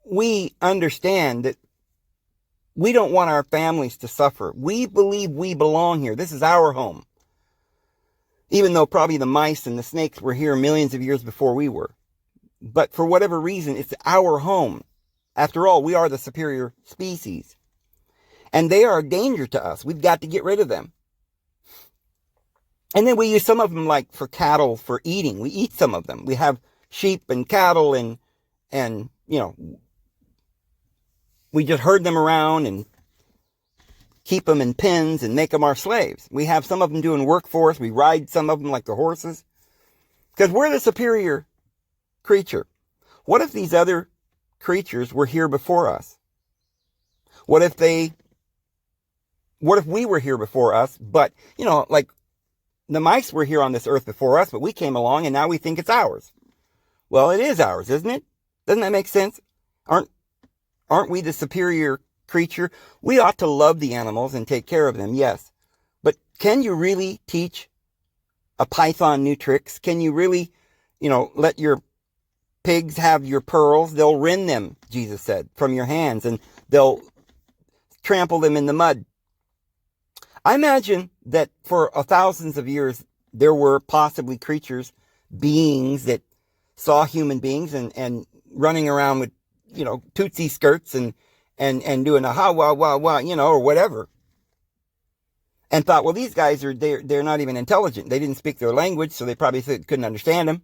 we understand that we don't want our families to suffer. We believe we belong here. This is our home. Even though probably the mice and the snakes were here millions of years before we were. But for whatever reason, it's our home. After all, we are the superior species. And they are a danger to us. We've got to get rid of them. And then we use some of them like for cattle for eating. We eat some of them. We have sheep and cattle and you know, we just herd them around and keep them in pens and make them our slaves. We have some of them doing work for us. We ride some of them like the horses. Because we're the superior creature. What if these other creatures were here before us? What if we were here before us, but, you know, like the mice were here on this earth before us, but we came along and now we think it's ours. Well, it is ours, isn't it? Doesn't that make sense? Aren't we the superior creature? We ought to love the animals and take care of them, yes. But can you really teach a python new tricks? Can you really, you know, let your pigs have your pearls? They'll rend them, Jesus said, from your hands, and they'll trample them in the mud. I imagine that for thousands of years, there were possibly creatures, beings that saw human beings and running around with, you know, tootsie skirts and doing a ha wah wah wah, you know, or whatever. And thought, well, these guys they're not even intelligent. They didn't speak their language, so they probably couldn't understand them.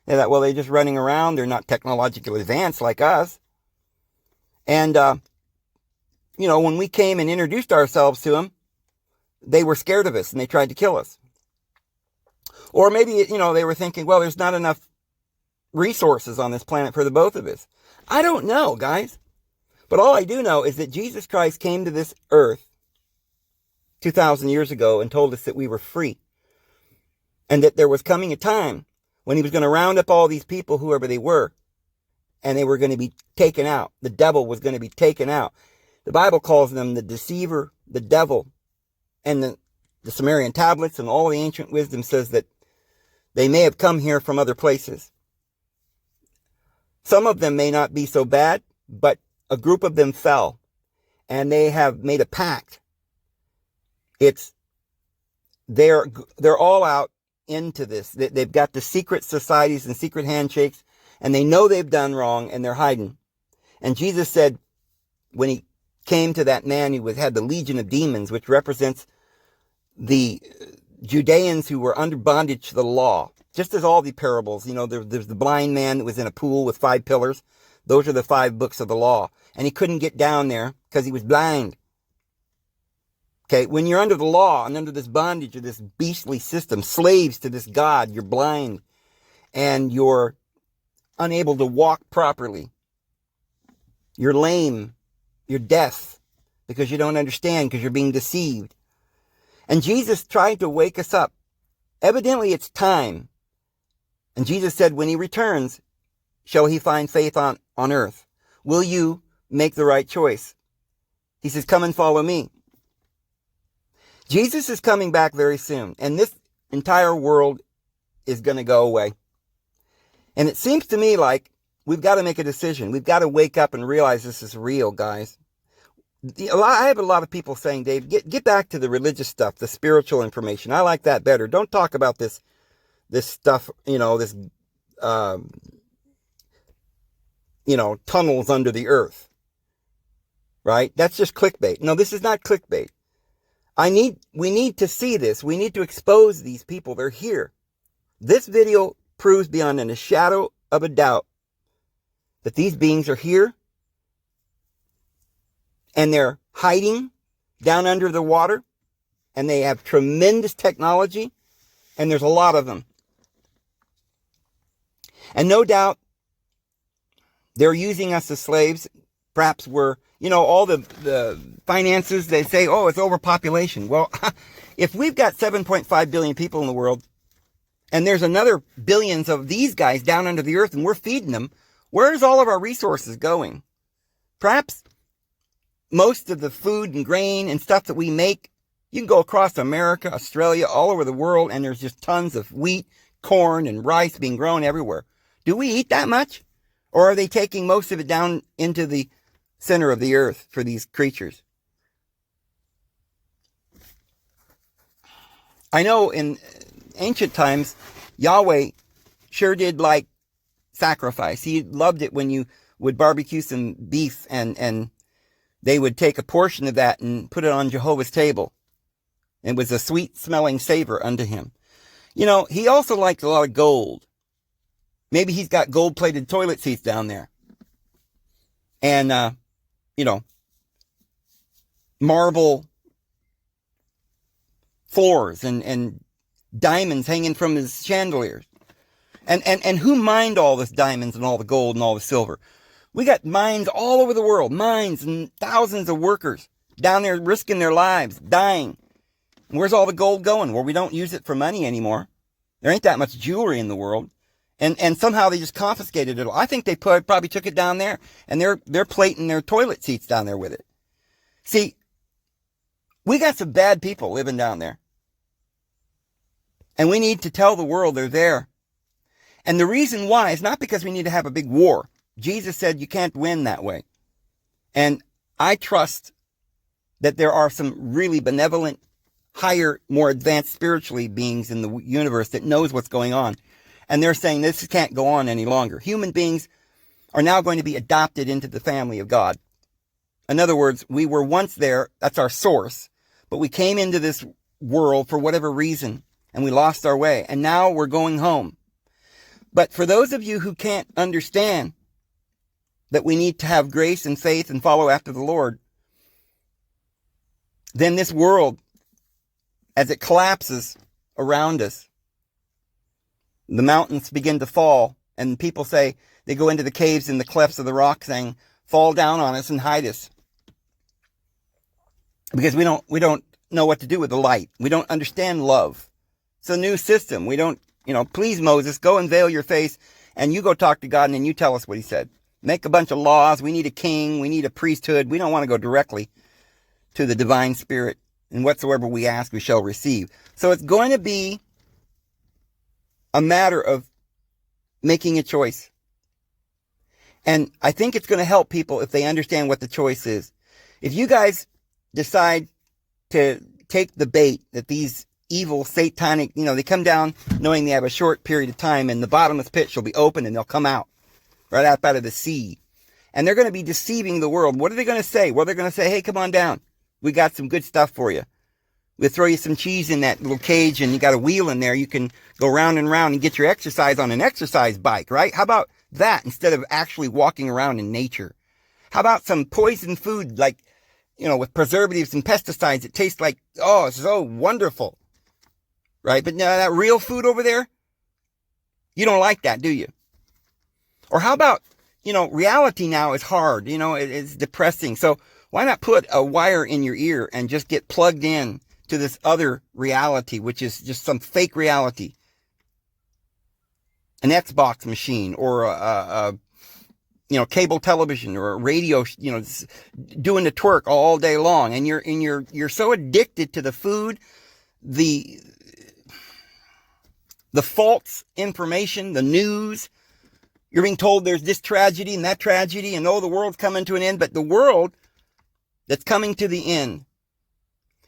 They thought, well, they're just running around. They're not technologically advanced like us. And, you know, when we came and introduced ourselves to them, they were scared of us and they tried to kill us. Or maybe, you know, they were thinking, well, there's not enough resources on this planet for the both of us. I don't know, guys. But all I do know is that Jesus Christ came to this earth 2,000 years ago and told us that we were free. And that there was coming a time when he was going to round up all these people, whoever they were, and they were going to be taken out. The devil was going to be taken out. The Bible calls them the deceiver, the devil, and the Sumerian tablets and all the ancient wisdom says that they may have come here from other places. Some of them may not be so bad, but a group of them fell, and they have made a pact. They're all out into this. They've got the secret societies and secret handshakes, and they know they've done wrong, and they're hiding. And Jesus said, when he came to that man who had the legion of demons, which represents the Judeans who were under bondage to the law, just as all the parables, you know, there's the blind man that was in a pool with 5 pillars. Those are the 5 books of the law. And he couldn't get down there because he was blind. Okay, when you're under the law and under this bondage of this beastly system, slaves to this God, you're blind and you're unable to walk properly. You're lame. You're deaf because you don't understand, because you're being deceived. And Jesus tried to wake us up. Evidently, it's time. And Jesus said, when he returns, shall he find faith on earth? Will you make the right choice? He says, come and follow me. Jesus is coming back very soon, and this entire world is going to go away. And it seems to me like we've got to make a decision. We've got to wake up and realize this is real, guys. I have a lot of people saying, Dave, get back to the religious stuff, the spiritual information. I like that better. Don't talk about this stuff, you know, this, you know, tunnels under the earth. right? That's just clickbait. No, this is not clickbait. We need to see this. We need to expose these people. They're here. This video proves beyond a shadow of a doubt that these beings are here and they're hiding down under the water and they have tremendous technology and there's a lot of them. And no doubt they're using us as slaves. Perhaps we're, all the finances, they say, oh, it's overpopulation. Well, if we've got 7.5 billion people in the world, and there's another billions of these guys down under the earth, and we're feeding them, where's all of our resources going? Perhaps most of the food and grain and stuff that we make, you can go across America, Australia, all over the world, and there's just tons of wheat, corn, and rice being grown everywhere. Do we eat that much? Or are they taking most of it down into the center of the earth for these creatures? I know in ancient times, Yahweh sure did like sacrifice. He loved it when you would barbecue some beef and they would take a portion of that and put it on Jehovah's table. It was a sweet smelling savor unto him. He also liked a lot of gold. Maybe he's got gold-plated toilet seats down there. And, marble floors and diamonds hanging from his chandeliers. And who mined all this diamonds and all the gold and all the silver? We got mines all over the world. Mines and thousands of workers down there risking their lives, dying. And where's all the gold going? Well, we don't use it for money anymore. There ain't that much jewelry in the world. And somehow they just confiscated it all. I think they probably took it down there and they're plating their toilet seats down there with it. See, we got some bad people living down there. And we need to tell the world they're there. And the reason why is not because we need to have a big war. Jesus said you can't win that way. And I trust that there are some really benevolent, higher, more advanced spiritually beings in the universe that knows what's going on. And they're saying this can't go on any longer. Human beings are now going to be adopted into the family of God. In other words, we were once there, that's our source, but we came into this world for whatever reason, and we lost our way, and now we're going home. But for those of you who can't understand that we need to have grace and faith and follow after the Lord, then this world, as it collapses around us, the mountains begin to fall, and people say, they go into the caves and the clefts of the rock saying, fall down on us and hide us. Because we don't know what to do with the light. We don't understand love. It's a new system. We don't, please Moses, go and veil your face and you go talk to God and then you tell us what he said. Make a bunch of laws. We need a king. We need a priesthood. We don't want to go directly to the divine spirit. And whatsoever we ask, we shall receive. So it's going to be a matter of making a choice. And I think it's going to help people if they understand what the choice is. If you guys decide to take the bait that these evil, satanic, they come down knowing they have a short period of time and the bottomless pit shall be open and they'll come out right up out of the sea. And they're going to be deceiving the world. What are they going to say? Well, they're going to say, hey, come on down. We got some good stuff for you. We'll throw you some cheese in that little cage and you got a wheel in there. You can go round and round and get your exercise on an exercise bike, right? How about that instead of actually walking around in nature? How about some poison food like, with preservatives and pesticides that taste like, oh, it's so wonderful, right? But now that real food over there, you don't like that, do you? Or how about, reality now is hard, it's depressing. So why not put a wire in your ear and just get plugged in to this other reality, which is just some fake reality? An Xbox machine or a cable television or a radio, doing the twerk all day long. And you're so addicted to the food, the false information, the news. You're being told there's this tragedy and that tragedy and the world's coming to an end. But the world that's coming to the end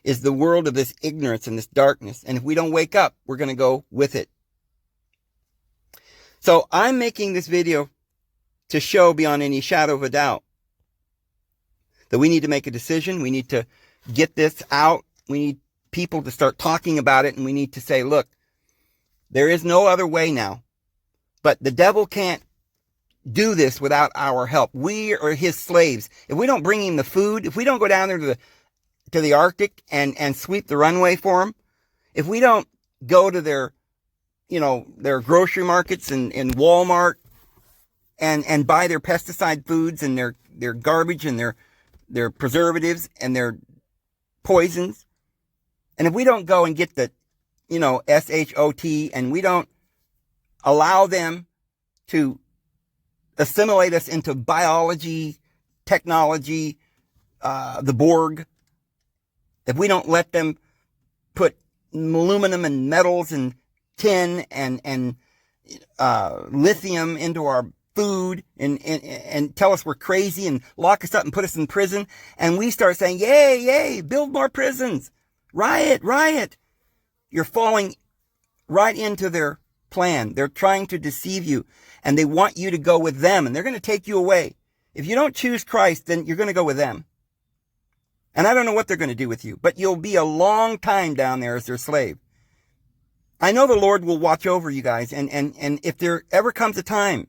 is the world of this ignorance and this darkness. And if we don't wake up, we're going to go with it. So I'm making this video to show beyond any shadow of a doubt that we need to make a decision. We need to get this out. We need people to start talking about it, and we need to say, look, there is no other way now. But the devil can't do this without our help. We are his slaves. If we don't bring him the food, if we don't go down there to the Arctic and sweep the runway for him, if we don't go to their grocery markets and Walmart and buy their pesticide foods and their garbage and their preservatives and their poisons, and if we don't go and get the, SHOT, and we don't allow them to assimilate us into biology, technology, the Borg, if we don't let them put aluminum and metals and tin and lithium into our food and tell us we're crazy and lock us up and put us in prison, and we start saying, yay, yay, build more prisons, riot, riot, you're falling right into their plan. They're trying to deceive you, and they want you to go with them, and they're going to take you away. If you don't choose Christ, then you're going to go with them. And I don't know what they're going to do with you, but you'll be a long time down there as their slave. I know the Lord will watch over you guys, and if there ever comes a time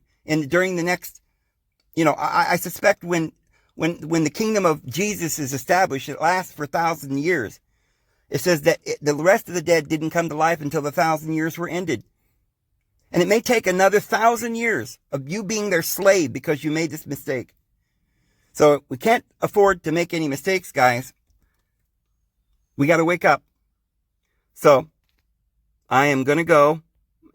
during the next, I suspect when the kingdom of Jesus is established, it lasts for 1,000 years. It says that the rest of the dead didn't come to life until the 1,000 years were ended. And it may take another 1,000 years of you being their slave because you made this mistake. So we can't afford to make any mistakes, guys. We got to wake up. So I am going to go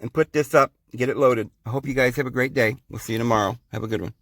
and put this up, get it loaded. I hope you guys have a great day. We'll see you tomorrow. Have a good one.